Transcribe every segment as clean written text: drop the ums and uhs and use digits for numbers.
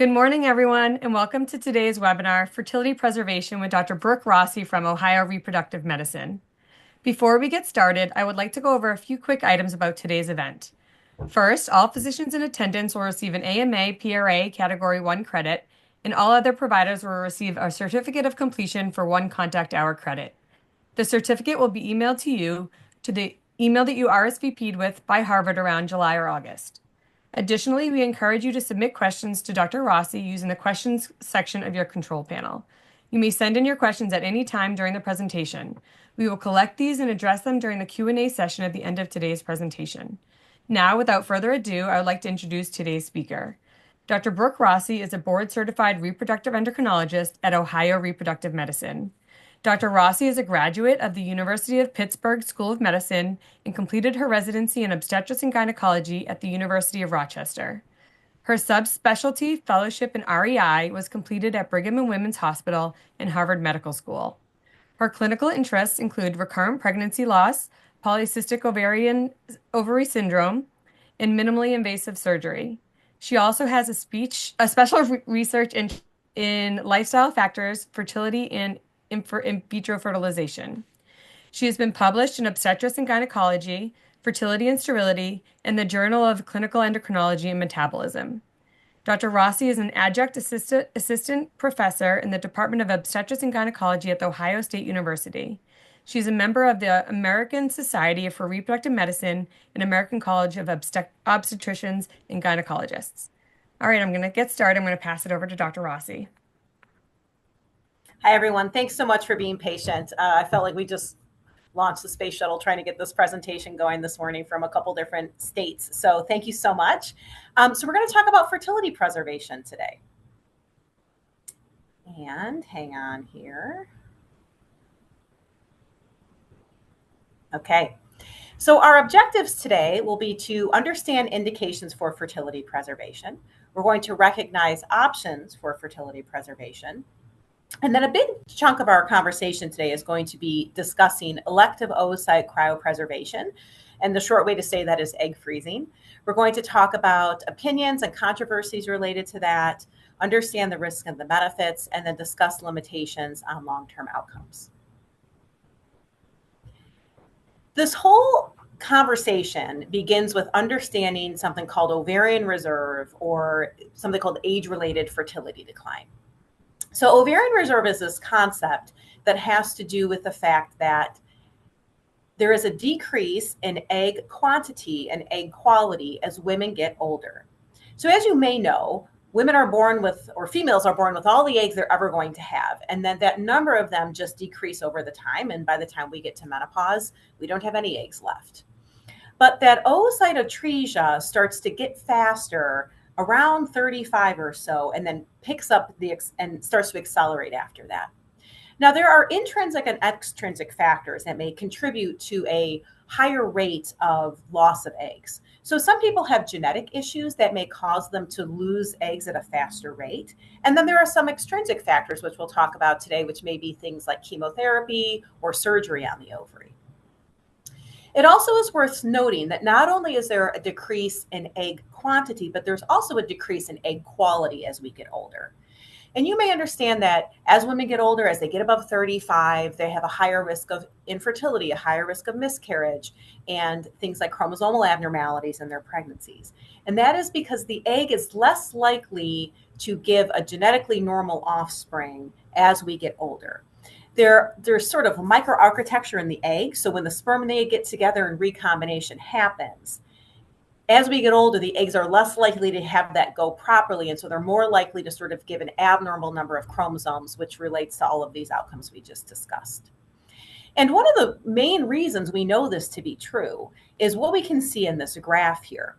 Good morning, everyone, and welcome to today's webinar, Fertility Preservation with Dr. Brooke Rossi from Ohio Reproductive Medicine. Before we get started, I would like to go over a few quick items about today's event. First, all physicians in attendance will receive an AMA PRA Category 1 credit, and all other providers will receive a certificate of completion for 1 contact hour credit. The certificate will be emailed to you to the email that you RSVP'd with by Harvard around July or August. Additionally, we encourage you to submit questions to Dr. Rossi using the questions section of your control panel. You may send in your questions at any time during the presentation. We will collect these and address them during the Q&A session at the end of today's presentation. Now, without further ado, I would like to introduce today's speaker. Dr. Brooke Rossi is a board-certified reproductive endocrinologist at Ohio Reproductive Medicine. Dr. Rossi is a graduate of the University of Pittsburgh School of Medicine and completed her residency in obstetrics and gynecology at the University of Rochester. Her subspecialty fellowship in REI was completed at Brigham and Women's Hospital and Harvard Medical School. Her clinical interests include recurrent pregnancy loss, polycystic ovary syndrome, and minimally invasive surgery. She also has a special research in lifestyle factors, fertility, and in vitro fertilization. She has been published in Obstetrics and Gynecology, Fertility and Sterility, and the Journal of Clinical Endocrinology and Metabolism. Dr. Rossi is an adjunct assistant professor in the Department of Obstetrics and Gynecology at The Ohio State University. She is a member of the American Society for Reproductive Medicine and American College of Obstetricians and Gynecologists. All right, I'm going to get started. I'm going to pass it over to Dr. Rossi. Hi, everyone. Thanks so much for being patient. I felt like we just launched the space shuttle trying to get this presentation going this morning from a couple different states. So thank you so much. So we're going to talk about fertility preservation today. And hang on here. Okay. So our objectives today will be to understand indications for fertility preservation. We're going to recognize options for fertility preservation. And then a big chunk of our conversation today is going to be discussing elective oocyte cryopreservation. And the short way to say that is egg freezing. We're going to talk about opinions and controversies related to that, understand the risks and the benefits, and then discuss limitations on long-term outcomes. This whole conversation begins with understanding something called Ovarian Reserve or something called age-related fertility decline. So ovarian reserve is this concept that has to do with the fact that there is a decrease in egg quantity and egg quality as women get older. So as you may know, women are born with, or females are born with all the eggs they're ever going to have. And then that number of them just decrease over the time. And by the time we get to menopause, we don't have any eggs left. But that oocyte atresia starts to get faster around 35 or so, and then picks up and starts to accelerate after that. Now, there are intrinsic and extrinsic factors that may contribute to a higher rate of loss of eggs. So some people have genetic issues that may cause them to lose eggs at a faster rate. And then there are some extrinsic factors, which we'll talk about today, which may be things like chemotherapy or surgery on the ovary. It also is worth noting that not only is there a decrease in egg quantity, but there's also a decrease in egg quality as we get older. And you may understand that as women get older, as they get above 35, they have a higher risk of infertility, a higher risk of miscarriage, and things like chromosomal abnormalities in their pregnancies. And that is because the egg is less likely to give a genetically normal offspring as we get older. There's sort of a microarchitecture in the egg. So when the sperm and the egg get together and recombination happens, as we get older, the eggs are less likely to have that go properly. And so they're more likely to sort of give an abnormal number of chromosomes, which relates to all of these outcomes we just discussed. And one of the main reasons we know this to be true is what we can see in this graph here.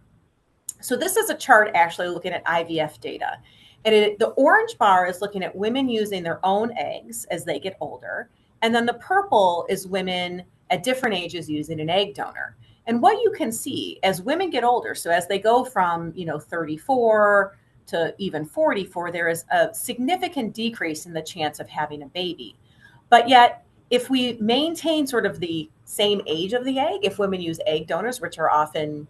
So this is a chart actually looking at IVF data. And the orange bar is looking at women using their own eggs as they get older. And then the purple is women at different ages using an egg donor. And what you can see as women get older, so as they go from 34 to even 44, there is a significant decrease in the chance of having a baby. But yet, if we maintain sort of the same age of the egg, if women use egg donors, which are often,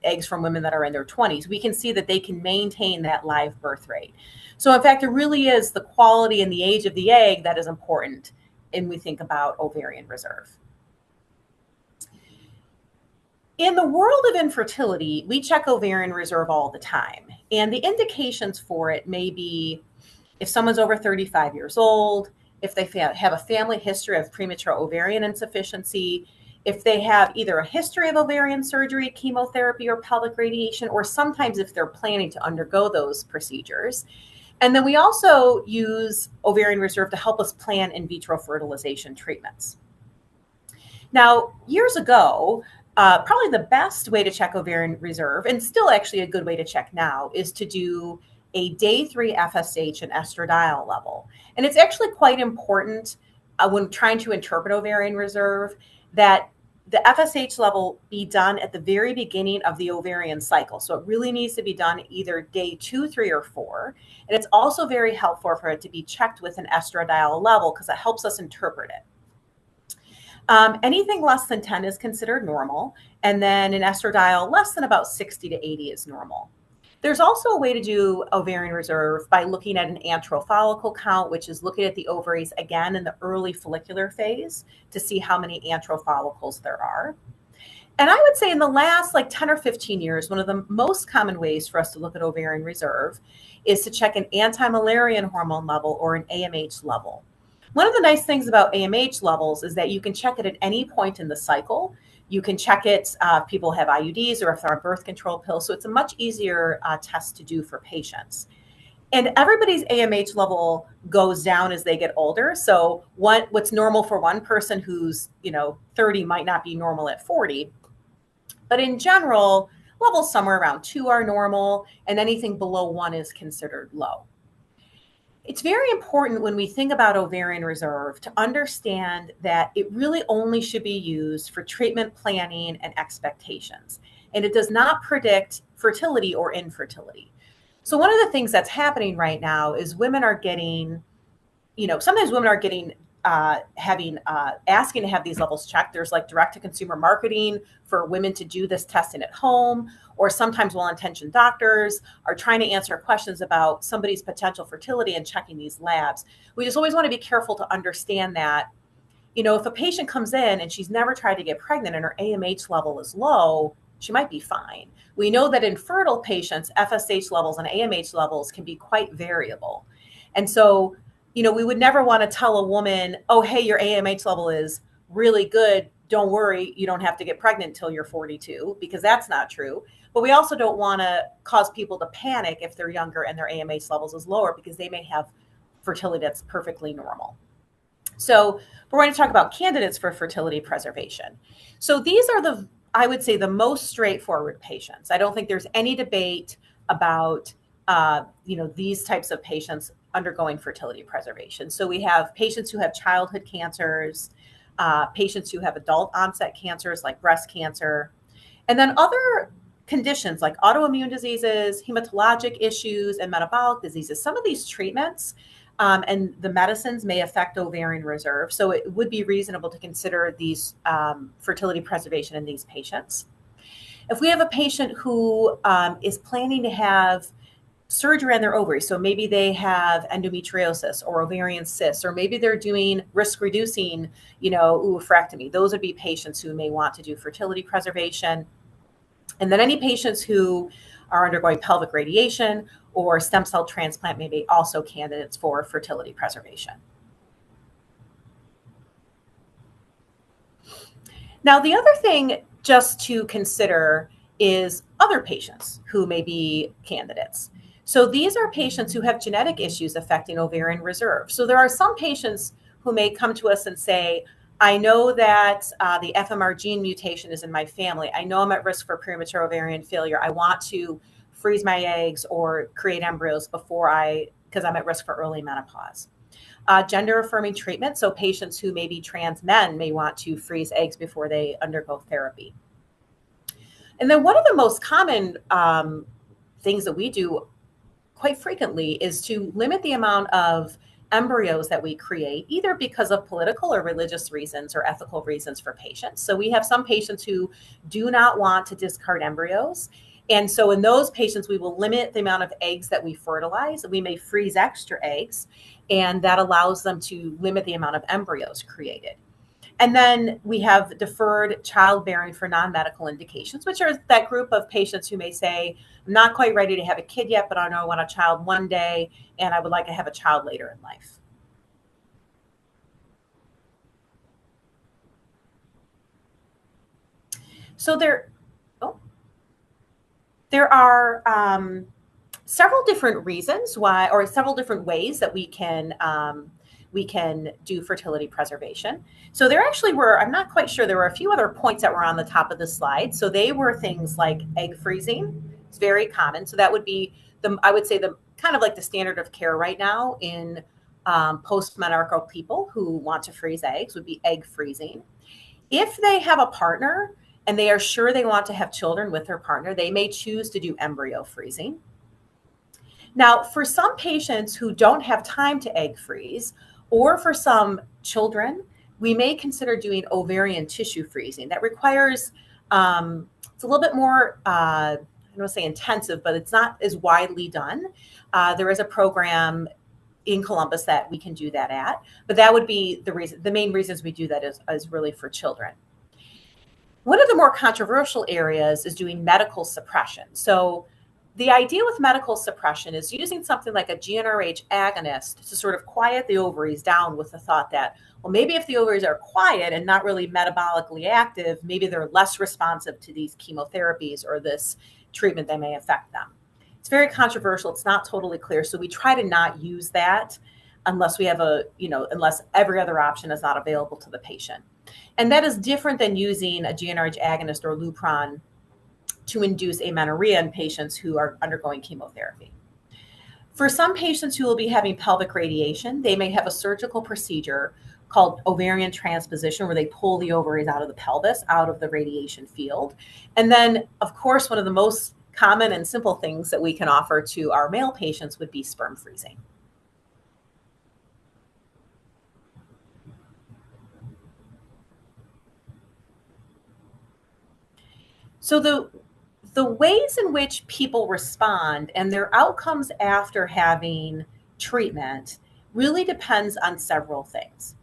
eggs from women that are in their 20s, we can see that they can maintain that live birth rate. So in fact, it really is the quality and the age of the egg that is important when we think about ovarian reserve. In the world of infertility, we check ovarian reserve all the time. And the indications for it may be if someone's over 35 years old, if they have a family history of premature ovarian insufficiency, if they have either a history of ovarian surgery, chemotherapy, or pelvic radiation, or sometimes if they're planning to undergo those procedures. And then we also use ovarian reserve to help us plan in vitro fertilization treatments. Now, years ago, probably the best way to check ovarian reserve, and still actually a good way to check now, is to do a day 3 FSH and estradiol level. And it's actually quite important when trying to interpret ovarian reserve that the FSH level be done at the very beginning of the ovarian cycle. So it really needs to be done either day 2, 3, or 4. And it's also very helpful for it to be checked with an estradiol level because it helps us interpret it. Anything less than 10 is considered normal. And then an estradiol less than about 60 to 80 is normal. There's also a way to do ovarian reserve by looking at an antral follicle count, which is looking at the ovaries again in the early follicular phase to see how many antral follicles there are. And I would say in the last 10 or 15 years, one of the most common ways for us to look at ovarian reserve is to check an anti-Müllerian hormone level or an AMH level. One of the nice things about AMH levels is that you can check it at any point in the cycle. You can check it if people have IUDs or if they're on birth control pills. So it's a much easier test to do for patients. And everybody's AMH level goes down as they get older. So what's normal for one person who's 30 might not be normal at 40. But in general, levels somewhere around 2 are normal, and anything below 1 is considered low. It's very important when we think about ovarian reserve to understand that it really only should be used for treatment planning and expectations. And it does not predict fertility or infertility. So one of the things that's happening right now is women are getting, sometimes women are getting asking to have these levels checked. There's direct to consumer marketing for women to do this testing at home, or sometimes well-intentioned doctors are trying to answer questions about somebody's potential fertility and checking these labs. We just always want to be careful to understand that, if a patient comes in and she's never tried to get pregnant and her AMH level is low, she might be fine. We know that in fertile patients, FSH levels and AMH levels can be quite variable. And so we would never want to tell a woman, oh, hey, your AMH level is really good. Don't worry, you don't have to get pregnant until you're 42, because that's not true. But we also don't want to cause people to panic if they're younger and their AMH levels is lower, because they may have fertility that's perfectly normal. So we're going to talk about candidates for fertility preservation. So these are I would say, the most straightforward patients. I don't think there's any debate about these types of patients undergoing fertility preservation. So we have patients who have childhood cancers, patients who have adult onset cancers like breast cancer, and then other conditions like autoimmune diseases, hematologic issues, and metabolic diseases. Some of these treatments and the medicines may affect ovarian reserve. So it would be reasonable to consider these fertility preservation in these patients. If we have a patient who is planning to have surgery on their ovaries, so maybe they have endometriosis or ovarian cysts, or maybe they're doing risk reducing, oophorectomy, those would be patients who may want to do fertility preservation. And then any patients who are undergoing pelvic radiation or stem cell transplant may be also candidates for fertility preservation. Now, the other thing just to consider is other patients who may be candidates. So these are patients who have genetic issues affecting ovarian reserve. So there are some patients who may come to us and say, I know that the FMR gene mutation is in my family. I know I'm at risk for premature ovarian failure. I want to freeze my eggs or create embryos because I'm at risk for early menopause. Gender affirming treatment. So patients who may be trans men may want to freeze eggs before they undergo therapy. And then one of the most common things that we do quite frequently is to limit the amount of embryos that we create, either because of political or religious reasons or ethical reasons for patients. So we have some patients who do not want to discard embryos. And so in those patients, we will limit the amount of eggs that we fertilize. We may freeze extra eggs, and that allows them to limit the amount of embryos created. And then we have deferred childbearing for non-medical indications, which are that group of patients who may say, I'm not quite ready to have a kid yet, but I know I want a child one day, and I would like to have a child later in life. So oh, there are several different reasons why, or several different ways that we can do fertility preservation. So there actually were, I'm not quite sure, there were a few other points that were on the top of the slide. So they were things like egg freezing. It's very common. So that would be I would say the kind of like the standard of care right now in post-menarchal people who want to freeze eggs would be egg freezing. If they have a partner and they are sure they want to have children with their partner, they may choose to do embryo freezing. Now, for some patients who don't have time to egg freeze, or for some children, we may consider doing ovarian tissue freezing. That requires, it's a little bit more, I don't want to say intensive, but it's not as widely done. There is a program in Columbus that we can do that at, but that would be the reason. The main reasons we do that is really for children. One of the more controversial areas is doing medical suppression. So the idea with medical suppression is using something like a GnRH agonist to sort of quiet the ovaries down with the thought that, well, maybe if the ovaries are quiet and not really metabolically active, maybe they're less responsive to these chemotherapies or this treatment that may affect them. It's very controversial. It's not totally clear. So we try to not use that unless we have unless every other option is not available to the patient. And that is different than using a GnRH agonist or Lupron to induce amenorrhea in patients who are undergoing chemotherapy. For some patients who will be having pelvic radiation, they may have a surgical procedure called ovarian transposition, where they pull the ovaries out of the pelvis, out of the radiation field. And then, of course, one of the most common and simple things that we can offer to our male patients would be sperm freezing. So the ways in which people respond and their outcomes after having treatment really depends on several things.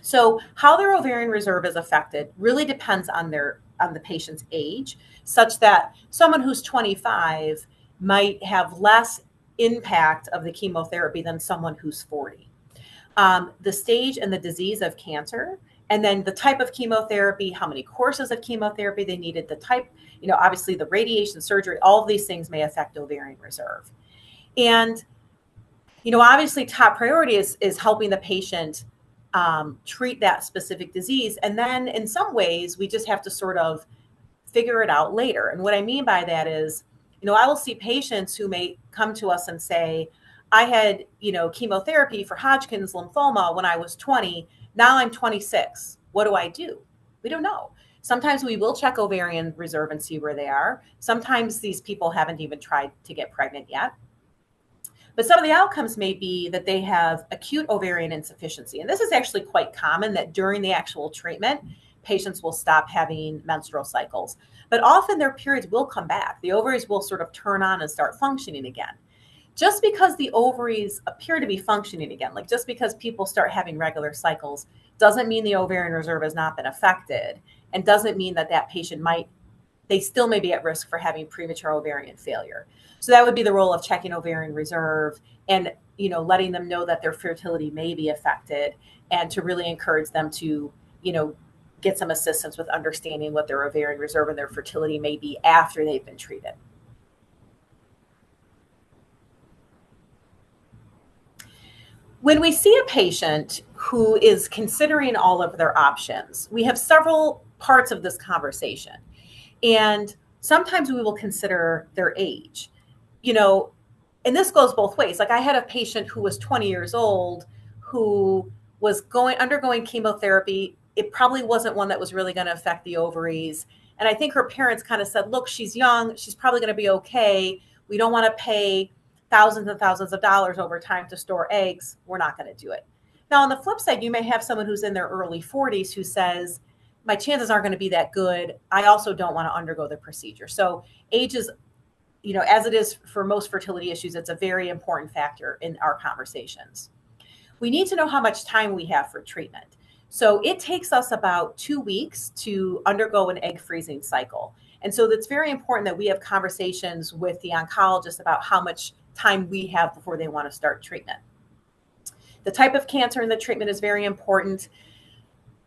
So how their ovarian reserve is affected really depends on the patient's age, such that someone who's 25 might have less impact of the chemotherapy than someone who's 40. The stage and the disease of cancer, and then the type of chemotherapy, how many courses of chemotherapy they needed, the type, obviously the radiation, surgery, all of these things may affect ovarian reserve. And, obviously top priority is helping the patient treat that specific disease. And then in some ways, we just have to sort of figure it out later. And what I mean by that is, I will see patients who may come to us and say, I had, chemotherapy for Hodgkin's lymphoma when I was 20. Now I'm 26. What do I do? We don't know. Sometimes we will check ovarian reserve and see where they are. Sometimes these people haven't even tried to get pregnant yet. But some of the outcomes may be that they have acute ovarian insufficiency. And this is actually quite common, that during the actual treatment, patients will stop having menstrual cycles. But often their periods will come back. The ovaries will sort of turn on and start functioning again. Just because the ovaries appear to be functioning again, like just because people start having regular cycles, doesn't mean the ovarian reserve has not been affected, and doesn't mean that that patient they still may be at risk for having premature ovarian failure. So that would be the role of checking ovarian reserve and, letting them know that their fertility may be affected, and to really encourage them to, get some assistance with understanding what their ovarian reserve and their fertility may be after they've been treated. When we see a patient who is considering all of their options, we have several parts of this conversation. And sometimes we will consider their age, and this goes both ways. Like I had a patient who was 20 years old who was undergoing chemotherapy. It probably wasn't one that was really going to affect the ovaries. And I think her parents kind of said, look, she's young. She's probably going to be okay. We don't want to pay thousands and thousands of dollars over time to store eggs, we're not going to do it. Now, on the flip side, you may have someone who's in their early 40s who says, my chances aren't going to be that good. I also don't want to undergo the procedure. So age is, as it is for most fertility issues, it's a very important factor in our conversations. We need to know how much time we have for treatment. So it takes us about 2 weeks to undergo an egg freezing cycle. And so it's very important that we have conversations with the oncologist about how much time we have before they want to start treatment. The type of cancer and the treatment is very important.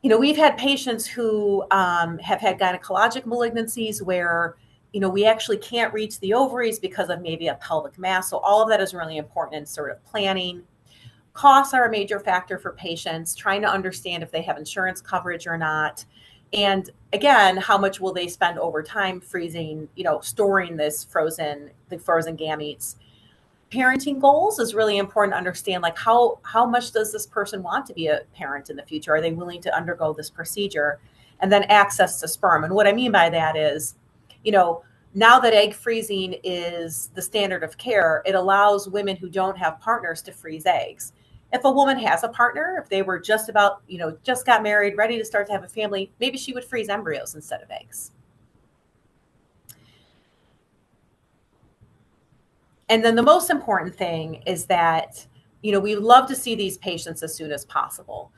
We've had patients who have had gynecologic malignancies where, we actually can't reach the ovaries because of maybe a pelvic mass. So all of that is really important in sort of planning. Costs are a major factor for patients, trying to understand if they have insurance coverage or not. And again, how much will they spend over time freezing, storing the frozen gametes. Parenting goals is really important to understand, like how much does this person want to be a parent in the future? Are they willing to undergo this procedure? And then access to sperm. And what I mean by that is, now that egg freezing is the standard of care, it allows women who don't have partners to freeze eggs. If a woman has a partner, if they were just about, just got married, ready to start to have a family, maybe she would freeze embryos instead of eggs. And then the most important thing is that, we love to see these patients as soon as possible.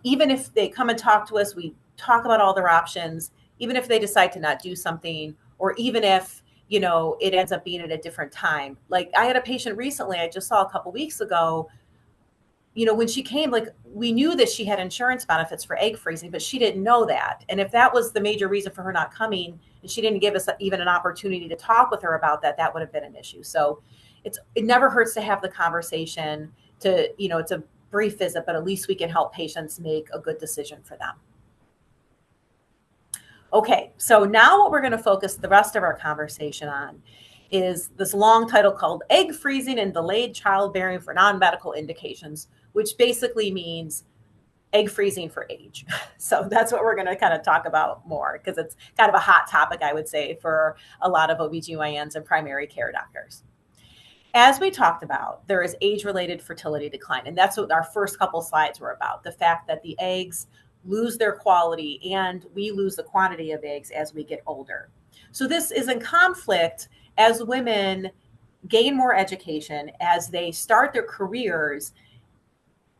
Even if they come and talk to us, we talk about all their options, even if they decide to not do something, or even if, it ends up being at a different time. Like I had a patient recently, I just saw a couple weeks ago, when she came, like we knew that she had insurance benefits for egg freezing, but she didn't know that. And if that was the major reason for her not coming, and she didn't give us even an opportunity to talk with her about that, that would have been an issue. So it never hurts to have the conversation to, it's a brief visit, but at least we can help patients make a good decision for them. Okay, so now what we're going to focus the rest of our conversation on is this long title called Egg Freezing and Delayed Childbearing for Non-Medical Indications, which basically means egg freezing for age. So that's what we're going to kind of talk about more, because it's kind of a hot topic, I would say, for a lot of OBGYNs and primary care doctors. As we talked about, there is age-related fertility decline, and that's what our first couple slides were about, the fact that the eggs lose their quality and we lose the quantity of eggs as we get older. So this is in conflict as women gain more education, as they start their careers.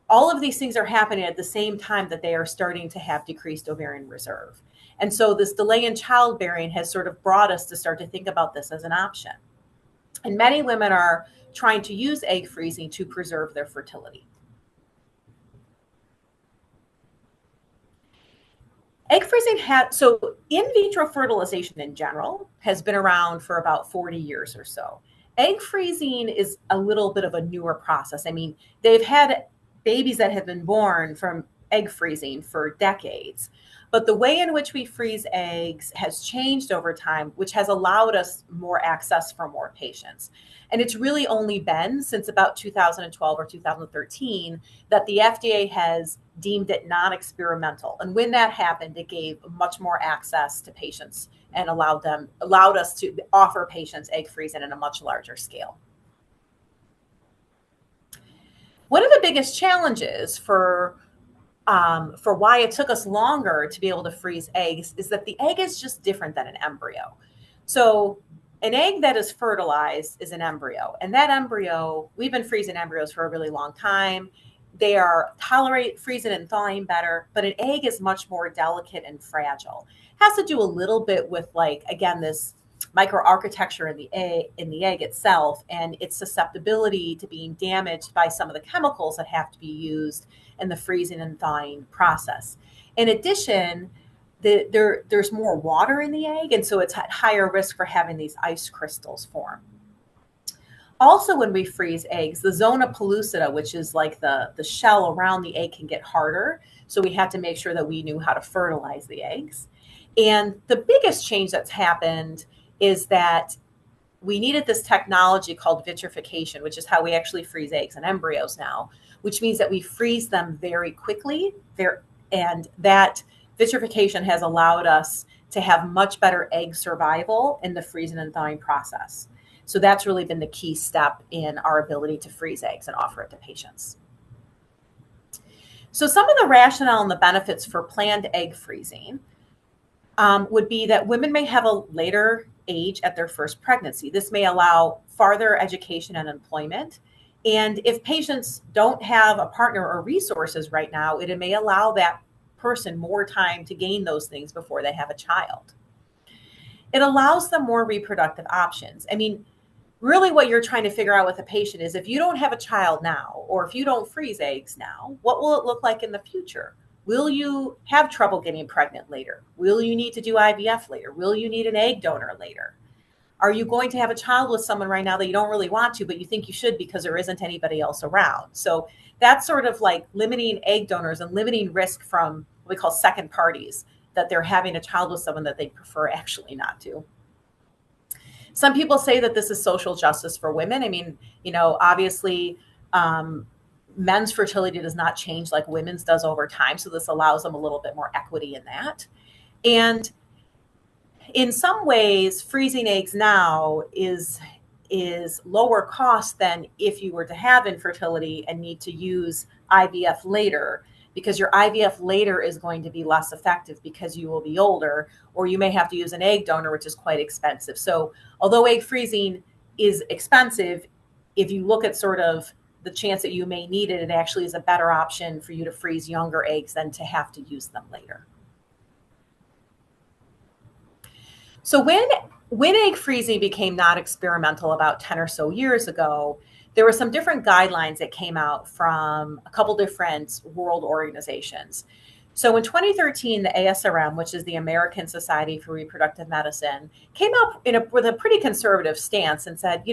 All of these things are happening at the same time that they are starting to have decreased ovarian reserve. And so this delay in childbearing has sort of brought us to start to think about this as an option. And many women are trying to use egg freezing to preserve their fertility. Egg freezing so in vitro fertilization in general has been around for about 40 years or so. Egg freezing is a little bit of a newer process. I mean, they've had babies that have been born from egg freezing for decades, but the way in which we freeze eggs has changed over time, which has allowed us more access for more patients. And it's really only been since about 2012 or 2013 that the FDA has deemed it non-experimental. And when that happened, it gave much more access to patients and allowed us to offer patients egg freezing in a much larger scale. One of the biggest challenges for why it took us longer to be able to freeze eggs is that the egg is just different than an embryo. So an egg that is fertilized is an embryo, and that embryo, we've been freezing embryos for a really long time. They tolerate freezing and thawing better, but an egg is much more delicate and fragile. It has to do a little bit with, like, again, this microarchitecture in the egg itself and its susceptibility to being damaged by some of the chemicals that have to be used in the freezing and thawing process. In addition, there's more water in the egg, and so it's at higher risk for having these ice crystals form. Also, when we freeze eggs, the zona pellucida, which is like the shell around the egg, can get harder. So we have to make sure that we knew how to fertilize the eggs. And the biggest change that's happened is that we needed this technology called vitrification, which is how we actually freeze eggs and embryos now, which means that we freeze them very quickly. And that vitrification has allowed us to have much better egg survival in the freezing and thawing process. So that's really been the key step in our ability to freeze eggs and offer it to patients. So some of the rationale and the benefits for planned egg freezing would be that women may have a later age at their first pregnancy. This may allow farther education and employment. And if patients don't have a partner or resources right now, it may allow that person more time to gain those things before they have a child. It allows them more reproductive options. I mean, really what you're trying to figure out with a patient is if you don't have a child now, or if you don't freeze eggs now, what will it look like in the future? Will you have trouble getting pregnant later? Will you need to do IVF later? Will you need an egg donor later? Are you going to have a child with someone right now that you don't really want to, but you think you should because there isn't anybody else around? So that's sort of like limiting egg donors and limiting risk from what we call second parties, that they're having a child with someone that they prefer actually not to. Some people say that this is social justice for women. I mean, obviously, men's fertility does not change like women's does over time. So this allows them a little bit more equity in that. And in some ways, freezing eggs now is lower cost than if you were to have infertility and need to use IVF later, because your IVF later is going to be less effective because you will be older, or you may have to use an egg donor, which is quite expensive. So although egg freezing is expensive, if you look at sort of the chance that you may need it, it actually is a better option for you to freeze younger eggs than to have to use them later. So when egg freezing became not experimental about 10 or so years ago, there were some different guidelines that came out from a couple different world organizations. So in 2013, the ASRM, which is the American Society for Reproductive Medicine, came up with a pretty conservative stance and said,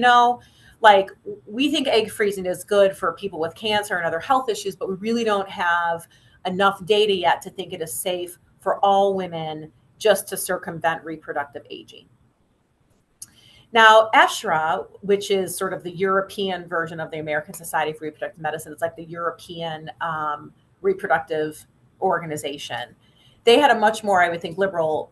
like, we think egg freezing is good for people with cancer and other health issues, but we really don't have enough data yet to think it is safe for all women just to circumvent reproductive aging. Now, ESHRA, which is sort of the European version of the American Society for Reproductive Medicine, it's like the European reproductive organization. They had a much more, I would think, liberal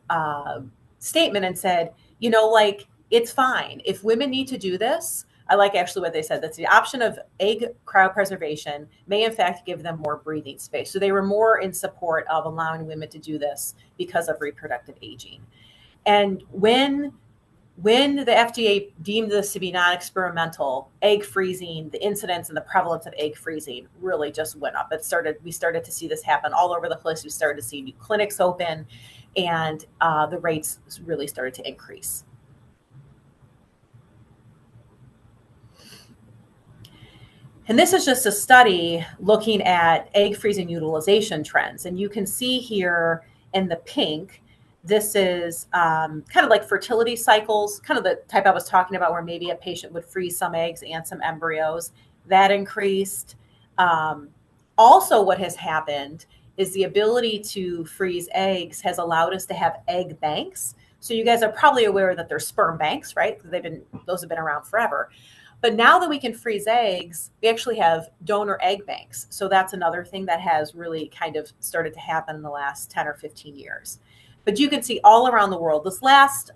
statement and said, like, it's fine. If women need to do this, I like actually what they said. That's the option of egg cryopreservation may in fact give them more breathing space. So they were more in support of allowing women to do this because of reproductive aging. And when the FDA deemed this to be non-experimental, egg freezing, the incidence and the prevalence of egg freezing really just went up. We started to see this happen all over the place. We started to see new clinics open, and the rates really started to increase. And this is just a study looking at egg freezing utilization trends. And you can see here in the pink, this is kind of like fertility cycles, kind of the type I was talking about, where maybe a patient would freeze some eggs and some embryos. That increased. Also, what has happened is the ability to freeze eggs has allowed us to have egg banks. So you guys are probably aware that there's sperm banks, right? Those have been around forever. But now that we can freeze eggs, we actually have donor egg banks. So that's another thing that has really kind of started to happen in the last 10 or 15 years. But you can see all around the world, this last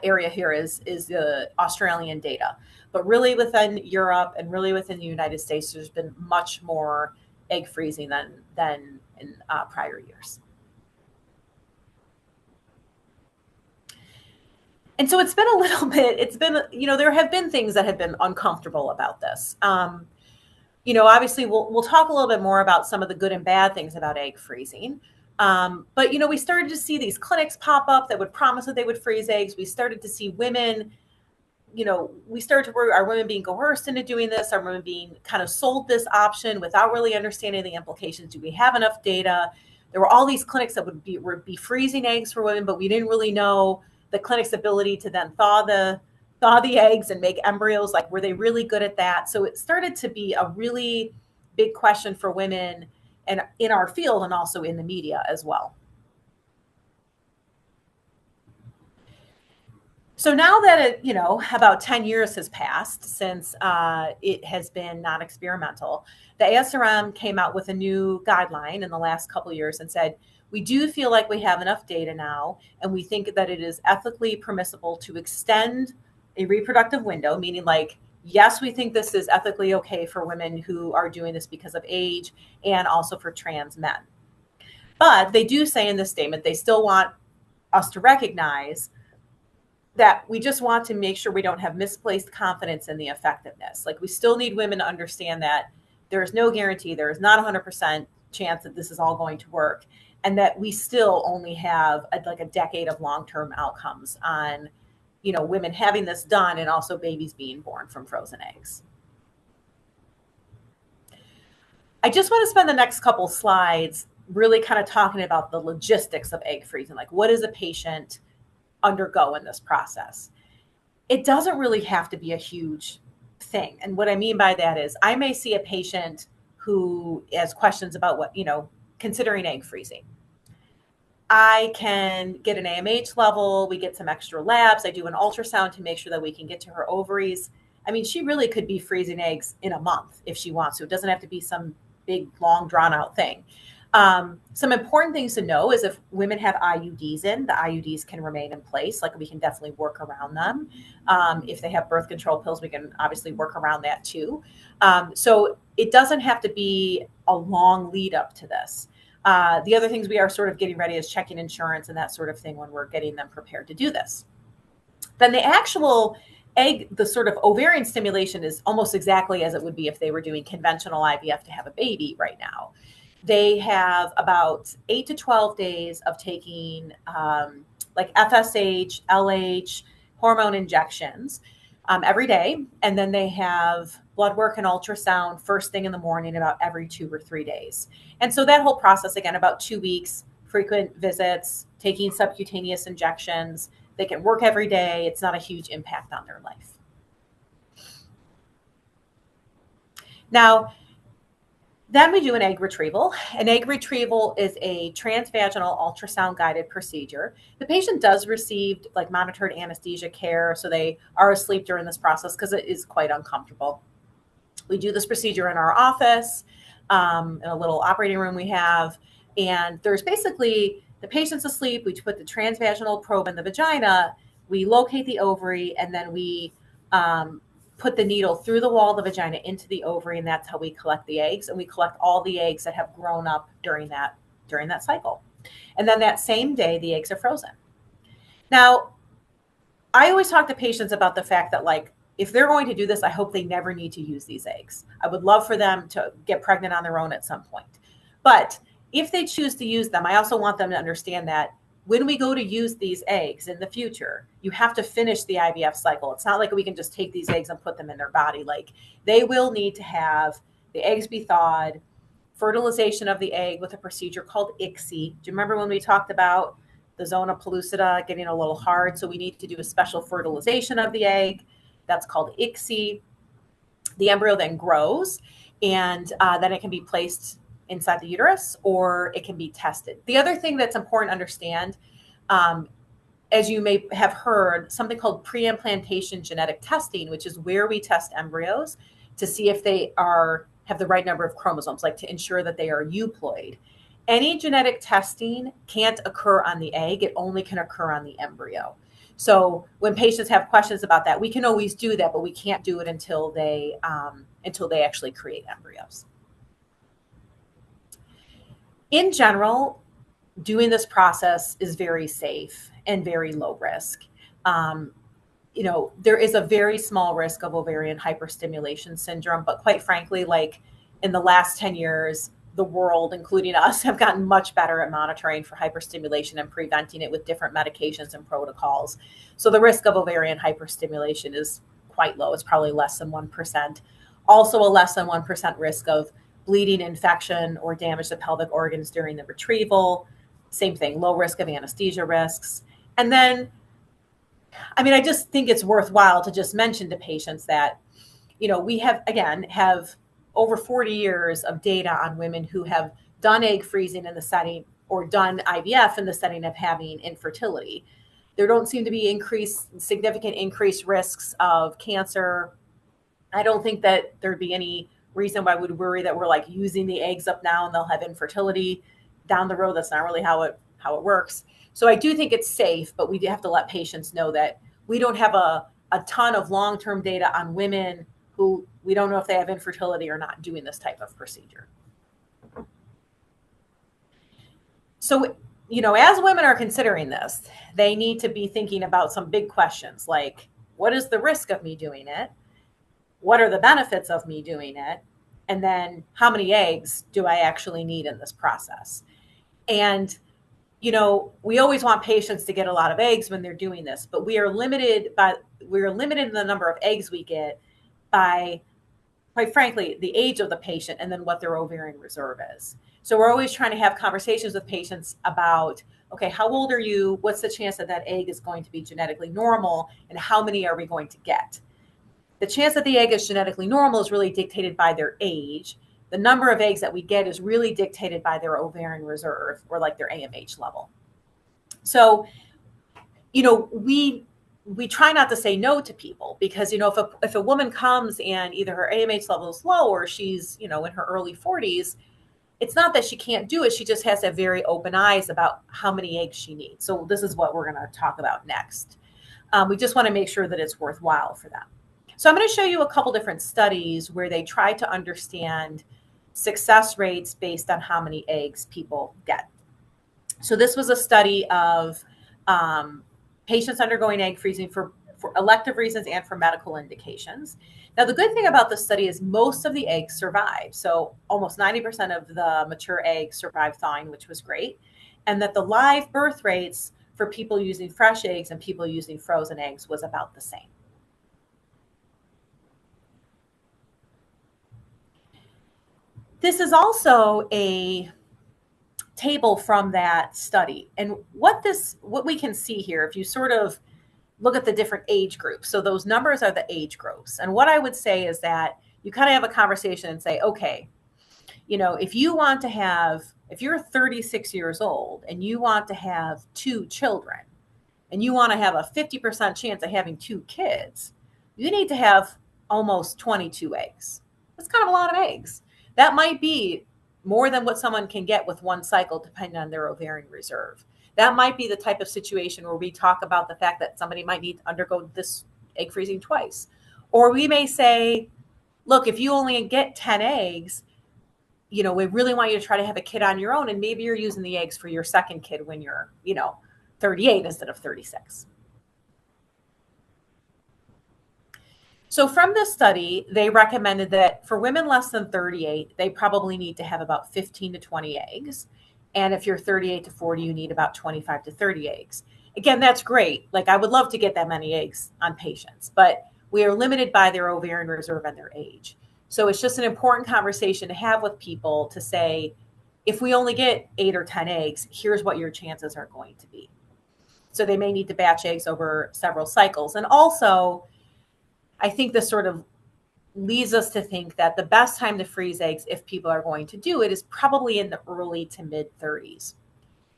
area here is the Australian data. But really within Europe and really within the United States, there's been much more egg freezing than in prior years. And so it's been a little bit, there have been things that have been uncomfortable about this. Obviously we'll talk a little bit more about some of the good and bad things about egg freezing. But we started to see these clinics pop up that would promise that they would freeze eggs. We started to see women, we started to worry, are women being coerced into doing this? Are women being kind of sold this option without really understanding the implications? Do we have enough data? There were all these clinics that would be freezing eggs for women, but we didn't really know the clinic's ability to then thaw the eggs and make embryos. Like, were they really good at that? So it started to be a really big question for women, and in our field and also in the media as well. So now that about 10 years has passed since it has been non-experimental, the ASRM came out with a new guideline in the last couple of years and said, we do feel like we have enough data now, and we think that it is ethically permissible to extend a reproductive window, meaning like, yes, we think this is ethically okay for women who are doing this because of age and also for trans men. But they do say in this statement, they still want us to recognize that we just want to make sure we don't have misplaced confidence in the effectiveness. Like we still need women to understand that there is no guarantee, there is not 100% chance that this is all going to work, and that we still only have like a decade of long-term outcomes on, women having this done and also babies being born from frozen eggs. I just want to spend the next couple slides really kind of talking about the logistics of egg freezing. Like, what does a patient undergo in this process? It doesn't really have to be a huge thing. And what I mean by that is I may see a patient who has questions about considering egg freezing. I can get an AMH level. We get some extra labs. I do an ultrasound to make sure that we can get to her ovaries. I mean, she really could be freezing eggs in a month if she wants to. It doesn't have to be some big, long, drawn out thing. Some important things to know is if women have IUDs the IUDs can remain in place. Like we can definitely work around them. If they have birth control pills, we can obviously work around that too. So it doesn't have to be a long lead up to this. The other things we are sort of getting ready is checking insurance and that sort of thing when we're getting them prepared to do this. Then the actual egg, the sort of ovarian stimulation is almost exactly as it would be if they were doing conventional IVF to have a baby right now. They have about 8 to 12 days of taking like FSH, LH, hormone injections every day. And then they have blood work and ultrasound first thing in the morning about every 2 or 3 days. And so that whole process, again, about 2 weeks, frequent visits, taking subcutaneous injections. They can work every day. It's not a huge impact on their life. Now, then we do an egg retrieval. An egg retrieval is a transvaginal ultrasound guided procedure. The patient does receive like monitored anesthesia care, so they are asleep during this process because it is quite uncomfortable. We do this procedure in our office, in a little operating room we have, and there's basically the patient's asleep. We put the transvaginal probe in the vagina, we locate the ovary, and then we put the needle through the wall of the vagina into the ovary, and that's how we collect the eggs. And we collect all the eggs that have grown up during that cycle. And then that same day, the eggs are frozen. Now, I always talk to patients about the fact that, like, if they're going to do this, I hope they never need to use these eggs. I would love for them to get pregnant on their own at some point. But if they choose to use them, I also want them to understand that when we go to use these eggs in the future, you have to finish the IVF cycle. It's not like we can just take these eggs and put them in their body. Like they will need to have the eggs be thawed, fertilization of the egg with a procedure called ICSI. Do you remember when we talked about the zona pellucida getting a little hard? So we need to do a special fertilization of the egg. That's called ICSI. The embryo then grows, and then it can be placed inside the uterus, or it can be tested. The other thing that's important to understand, as you may have heard, something called pre-implantation genetic testing, which is where we test embryos to see if they have the right number of chromosomes, like to ensure that they are euploid. Any genetic testing can't occur on the egg. It only can occur on the embryo. So when patients have questions about that, we can always do that, but we can't do it until they actually create embryos. In general, doing this process is very safe and very low risk. There is a very small risk of ovarian hyperstimulation syndrome, but quite frankly, like in the last 10 years, the world, including us, have gotten much better at monitoring for hyperstimulation and preventing it with different medications and protocols. So the risk of ovarian hyperstimulation is quite low. It's probably less than 1%. Also a less than 1% risk of bleeding, infection, or damage to pelvic organs during the retrieval. Same thing, low risk of anesthesia risks. And then, I just think it's worthwhile to just mention to patients that, we have over 40 years of data on women who have done egg freezing in the setting or done IVF in the setting of having infertility. There don't seem to be significant increased risks of cancer. I don't think that there'd be any reason why we'd worry that we're like using the eggs up now and they'll have infertility down the road. That's not really how it works. So I do think it's safe, but we do have to let patients know that we don't have a a ton of long-term data on women who we don't know if they have infertility or not doing this type of procedure. So, as women are considering this, they need to be thinking about some big questions like, what is the risk of me doing it? What are the benefits of me doing it? And then how many eggs do I actually need in this process? And, we always want patients to get a lot of eggs when they're doing this, but we are limited in the number of eggs we get by, quite frankly, the age of the patient and then what their ovarian reserve is. So we're always trying to have conversations with patients about, okay, how old are you? What's the chance that egg is going to be genetically normal? And how many are we going to get? The chance that the egg is genetically normal is really dictated by their age. The number of eggs that we get is really dictated by their ovarian reserve or like their AMH level. So, we try not to say no to people because, if a woman comes and either her AMH level is low or she's, in her early 40s, it's not that she can't do it. She just has to have very open eyes about how many eggs she needs. So this is what we're going to talk about next. We just want to make sure that it's worthwhile for them. So I'm going to show you a couple different studies where they try to understand success rates based on how many eggs people get. So this was a study of patients undergoing egg freezing for elective reasons and for medical indications. Now, the good thing about this study is most of the eggs survived. So almost 90% of the mature eggs survived thawing, which was great. And that the live birth rates for people using fresh eggs and people using frozen eggs was about the same. This is also a table from that study. And what we can see here, if you sort of look at the different age groups. So those numbers are the age groups. And what I would say is that you kind of have a conversation and say, okay, if you're 36 years old and you want to have 2 children and you want to have a 50% chance of having 2 kids, you need to have almost 22 eggs. That's kind of a lot of eggs. That might be more than what someone can get with one cycle, depending on their ovarian reserve. That might be the type of situation where we talk about the fact that somebody might need to undergo this egg freezing twice. Or we may say, look, if you only get 10 eggs, we really want you to try to have a kid on your own. And maybe you're using the eggs for your second kid when you're, 38 instead of 36. So from this study, they recommended that for women less than 38, they probably need to have about 15 to 20 eggs. And if you're 38 to 40, you need about 25 to 30 eggs. Again, that's great. Like, I would love to get that many eggs on patients, but we are limited by their ovarian reserve and their age. So it's just an important conversation to have with people to say, if we only get 8 or 10 eggs, here's what your chances are going to be. So they may need to batch eggs over several cycles. And also, I think this sort of leads us to think that the best time to freeze eggs, if people are going to do it, is probably in the early to mid 30s.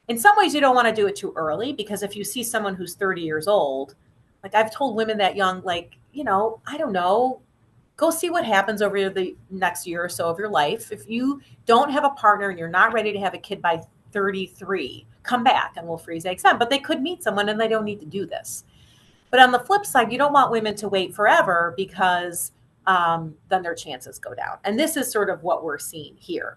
In some ways, you don't want to do it too early, because if you see someone who's 30 years old, like I've told women that young, like, I don't know, go see what happens over the next year or so of your life. If you don't have a partner and you're not ready to have a kid by 33, come back and we'll freeze eggs then. But they could meet someone and they don't need to do this. But on the flip side, you don't want women to wait forever, because then their chances go down. And this is sort of what we're seeing here.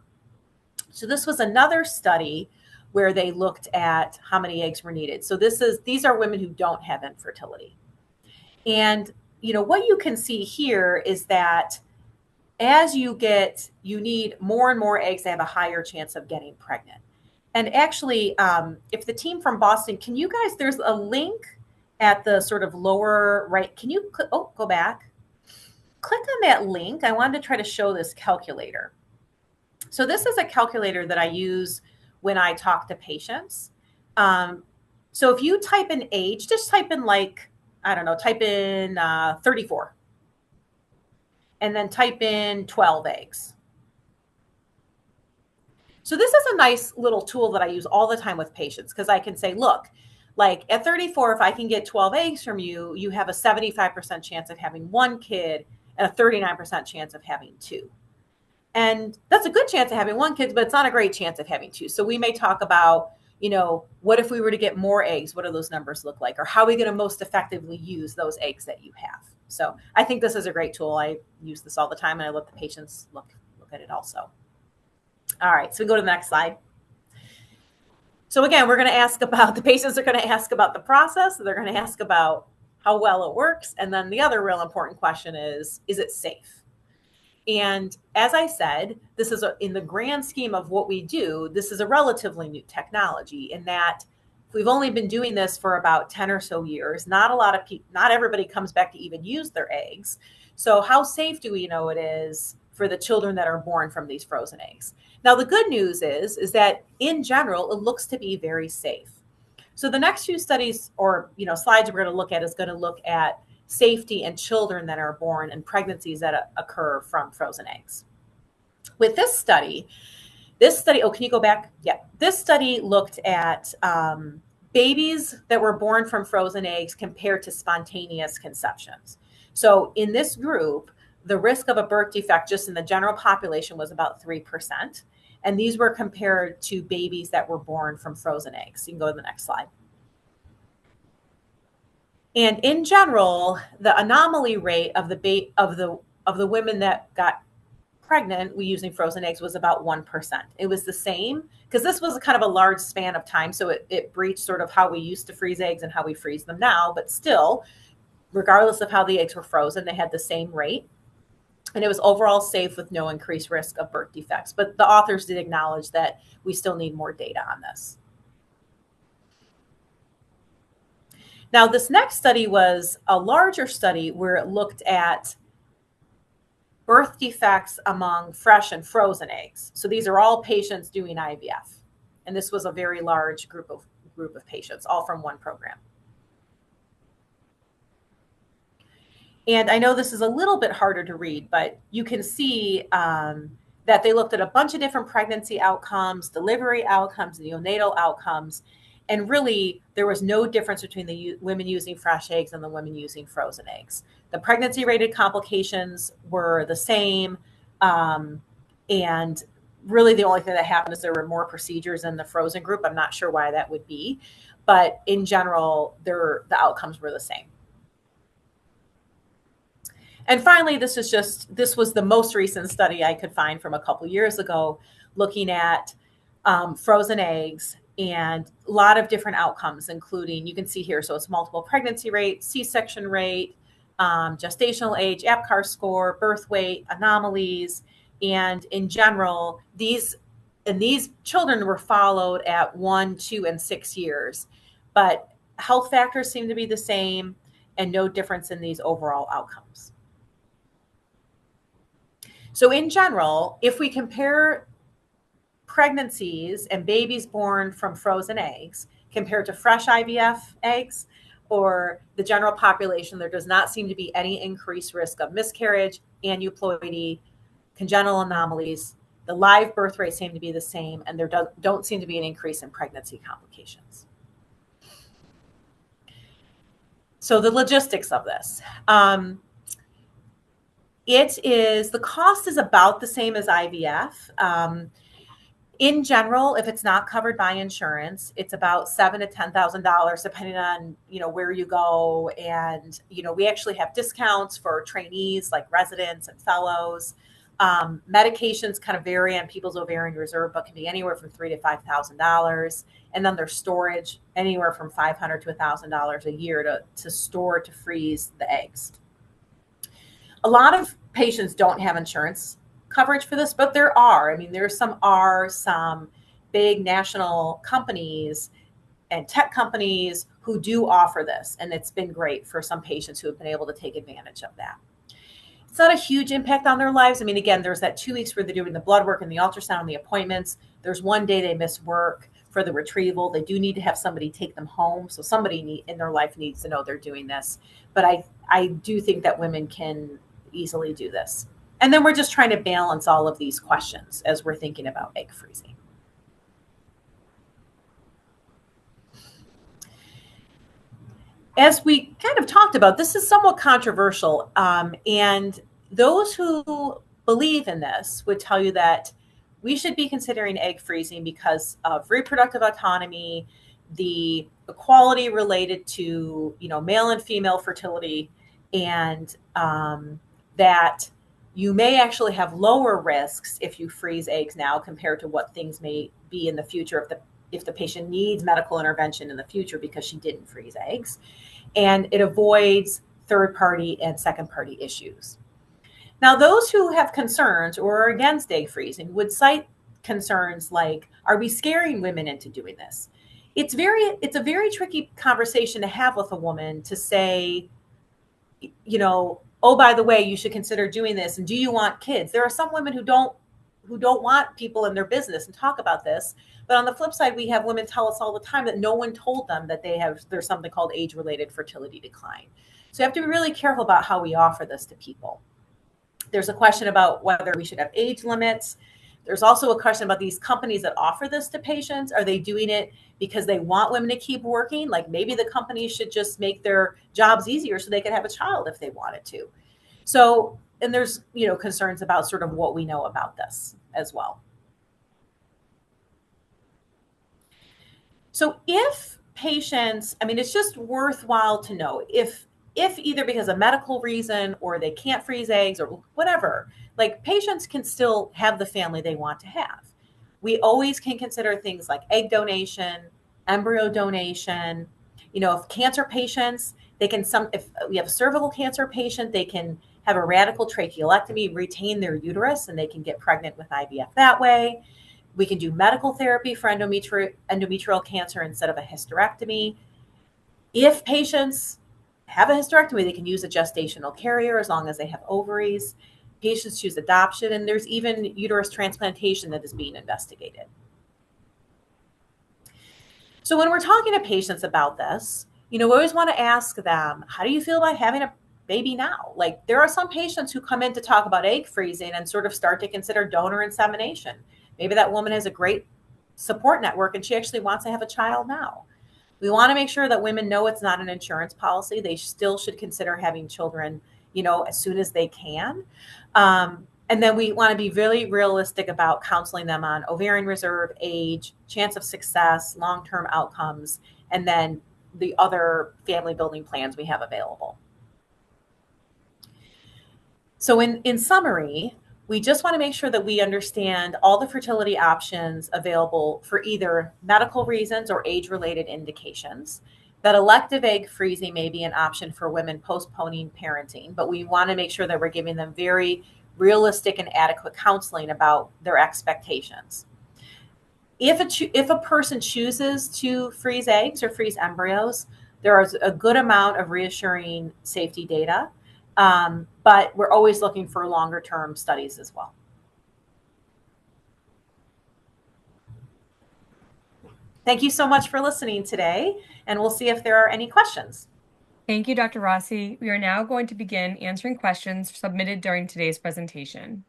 So this was another study where they looked at how many eggs were needed. So these are women who don't have infertility. And what you can see here is that as you need more and more eggs to have a higher chance of getting pregnant. And actually, if the team from Boston, can you guys, there's a link at the sort of lower right. Can you, go back. Click on that link. I wanted to try to show this calculator. So this is a calculator that I use when I talk to patients. So if you type in age, just type in type in 34. And then type in 12 eggs. So this is a nice little tool that I use all the time with patients, because I can say, look, like at 34, if I can get 12 eggs from you, you have a 75% chance of having 1 kid and a 39% chance of having 2. And that's a good chance of having 1 kid, but it's not a great chance of having 2. So we may talk about, what if we were to get more eggs? What do those numbers look like? Or how are we going to most effectively use those eggs that you have? So I think this is a great tool. I use this all the time, and I let the patients look at it also. All right, so we go to the next slide. So again, we're going to ask about, the patients are going to ask about the process. They're going to ask about how well it works. And then the other real important question is it safe? And as I said, this is in the grand scheme of what we do, this is a relatively new technology in that we've only been doing this for about 10 or so years. Not everybody comes back to even use their eggs. So how safe do we know it is for the children that are born from these frozen eggs? Now, the good news is that in general, it looks to be very safe. So the next few studies or slides we're going to look at is going to look at safety in children that are born and pregnancies that occur from frozen eggs. With this study, oh, can you go back? Yeah. This study looked at babies that were born from frozen eggs compared to spontaneous conceptions. So in this group, the risk of a birth defect just in the general population was about 3%. And these were compared to babies that were born from frozen eggs. You can go to the next slide. And in general, the anomaly rate of the women that got pregnant using frozen eggs was about 1%. It was the same because this was kind of a large span of time. So it breached sort of how we used to freeze eggs and how we freeze them now. But still, regardless of how the eggs were frozen, they had the same rate. And it was overall safe with no increased risk of birth defects. But the authors did acknowledge that we still need more data on this. Now, this next study was a larger study where it looked at birth defects among fresh and frozen eggs. So these are all patients doing IVF. And this was a very large group of patients, all from one program. And I know this is a little bit harder to read, but you can see that they looked at a bunch of different pregnancy outcomes, delivery outcomes, neonatal outcomes, and really there was no difference between the women using fresh eggs and the women using frozen eggs. The pregnancy-related complications were the same, and really the only thing that happened is there were more procedures in the frozen group. I'm not sure why that would be, but in general, the outcomes were the same. And finally, this was the most recent study I could find from a couple years ago, looking at frozen eggs and a lot of different outcomes, including, you can see here, so it's multiple pregnancy rate, C-section rate, gestational age, APGAR score, birth weight, anomalies, and in general, these children were followed at 1, 2, and 6 years, but health factors seem to be the same and no difference in these overall outcomes. So in general, if we compare pregnancies and babies born from frozen eggs compared to fresh IVF eggs or the general population, there does not seem to be any increased risk of miscarriage, aneuploidy, congenital anomalies. The live birth rates seem to be the same, and there don't seem to be an increase in pregnancy complications. So the logistics of this. The cost is about the same as IVF. In general, if it's not covered by insurance, it's about $7,000 to $10,000, depending on where you go. And we actually have discounts for trainees like residents and fellows. Medications kind of vary on people's ovarian reserve, but can be anywhere from $3,000 to $5,000. And then there's storage, anywhere from $500 to $1,000 a year to store, to freeze the eggs. A lot of patients don't have insurance coverage for this, but there are. I mean, there's some big national companies and tech companies who do offer this, and it's been great for some patients who have been able to take advantage of that. It's not a huge impact on their lives. I mean, again, there's that 2 weeks where they're doing the blood work and the ultrasound and the appointments. There's one day they miss work for the retrieval. They do need to have somebody take them home. So somebody in their life needs to know they're doing this. But I do think that women can easily do this. And then we're just trying to balance all of these questions as we're thinking about egg freezing. As we kind of talked about, this is somewhat controversial. And those who believe in this would tell you that we should be considering egg freezing because of reproductive autonomy, the equality related to, male and female fertility, and that you may actually have lower risks if you freeze eggs now compared to what things may be in the future if the patient needs medical intervention in the future because she didn't freeze eggs. And it avoids third party and second party issues. Now, those who have concerns or are against egg freezing would cite concerns like, are we scaring women into doing this? It's a very tricky conversation to have with a woman to say, oh, by the way, you should consider doing this. And do you want kids? There are some women who don't want people in their business and talk about this. But on the flip side, we have women tell us all the time that no one told them that there's something called age-related fertility decline. So you have to be really careful about how we offer this to people. There's a question about whether we should have age limits. There's also a question about these companies that offer this to patients. Are they doing it because they want women to keep working? Like maybe the companies should just make their jobs easier so they could have a child if they wanted to. So, and there's, concerns about sort of what we know about this as well. So if patients, it's just worthwhile to know if either because of medical reason or they can't freeze eggs or whatever, like patients can still have the family they want to have. We always can consider things like egg donation, embryo donation. If cancer patients, if we have a cervical cancer patient, they can have a radical tracheolectomy, retain their uterus, and they can get pregnant with IVF that way. We can do medical therapy for endometrial cancer instead of a hysterectomy. If patients have a hysterectomy, they can use a gestational carrier as long as they have ovaries. Patients choose adoption, and there's even uterus transplantation that is being investigated. So when we're talking to patients about this, we always want to ask them, how do you feel about having a baby now? Like there are some patients who come in to talk about egg freezing and sort of start to consider donor insemination. Maybe that woman has a great support network and she actually wants to have a child now. We want to make sure that women know it's not an insurance policy. They still should consider having children, as soon as they can. And then we want to be really realistic about counseling them on ovarian reserve, age, chance of success, long-term outcomes, and then the other family building plans we have available. So in summary, we just want to make sure that we understand all the fertility options available for either medical reasons or age-related indications, that elective egg freezing may be an option for women postponing parenting, but we want to make sure that we're giving them very realistic and adequate counseling about their expectations. If a person chooses to freeze eggs or freeze embryos, there is a good amount of reassuring safety data. But we're always looking for longer term studies as well. Thank you so much for listening today, and we'll see if there are any questions. Thank you, Dr. Rossi. We are now going to begin answering questions submitted during today's presentation.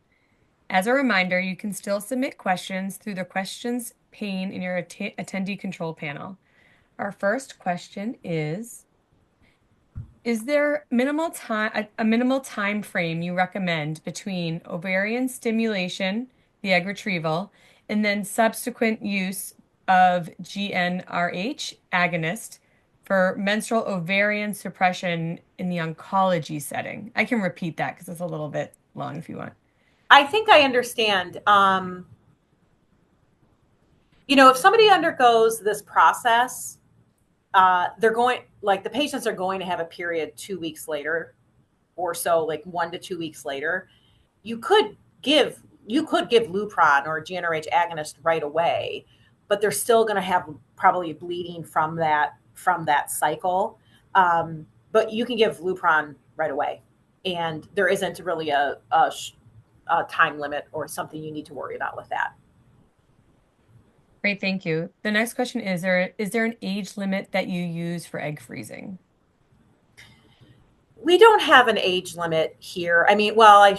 As a reminder, you can still submit questions through the questions pane in your attendee control panel. Our first question is there a minimal time frame you recommend between ovarian stimulation, the egg retrieval, and then subsequent use of GnRH agonist for menstrual ovarian suppression in the oncology setting? I can repeat that because it's a little bit long if you want. I think I understand. If somebody undergoes this process, the patients are going to have a period 2 weeks later or so, like 1 to 2 weeks later. You could give Lupron or GnRH agonist right away, but they're still going to have probably bleeding from that cycle. But you can give Lupron right away, and there isn't really a time limit or something you need to worry about with that. Great, thank you. The next question is there an age limit that you use for egg freezing? We don't have an age limit here. I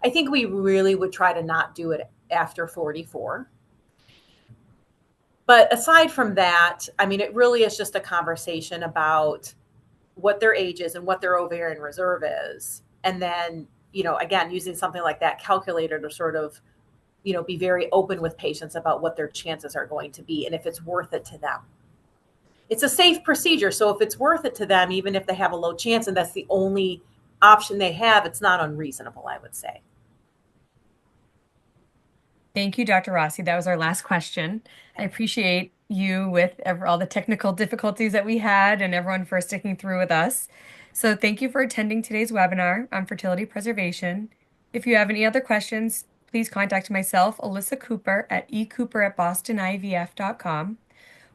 think we really would try to not do it after 44. But aside from that, it really is just a conversation about what their age is and what their ovarian reserve is. And then, again, using something like that calculator to sort of, be very open with patients about what their chances are going to be and if it's worth it to them. It's a safe procedure. So if it's worth it to them, even if they have a low chance and that's the only option they have, it's not unreasonable, I would say. Thank you, Dr. Rossi. That was our last question. I appreciate you with all the technical difficulties that we had and everyone for sticking through with us. So thank you for attending today's webinar on fertility preservation. If you have any other questions, please contact myself, Alyssa Cooper, at ecooper@bostonivf.com.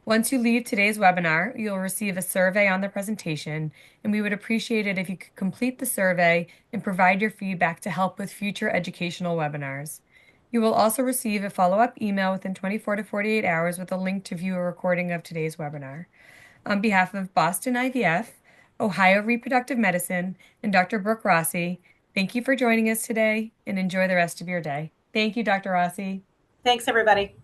Once you leave today's webinar, you'll receive a survey on the presentation, and we would appreciate it if you could complete the survey and provide your feedback to help with future educational webinars. You will also receive a follow-up email within 24 to 48 hours with a link to view a recording of today's webinar. On behalf of Boston IVF, Ohio Reproductive Medicine, and Dr. Brooke Rossi, thank you for joining us today and enjoy the rest of your day. Thank you, Dr. Rossi. Thanks, everybody.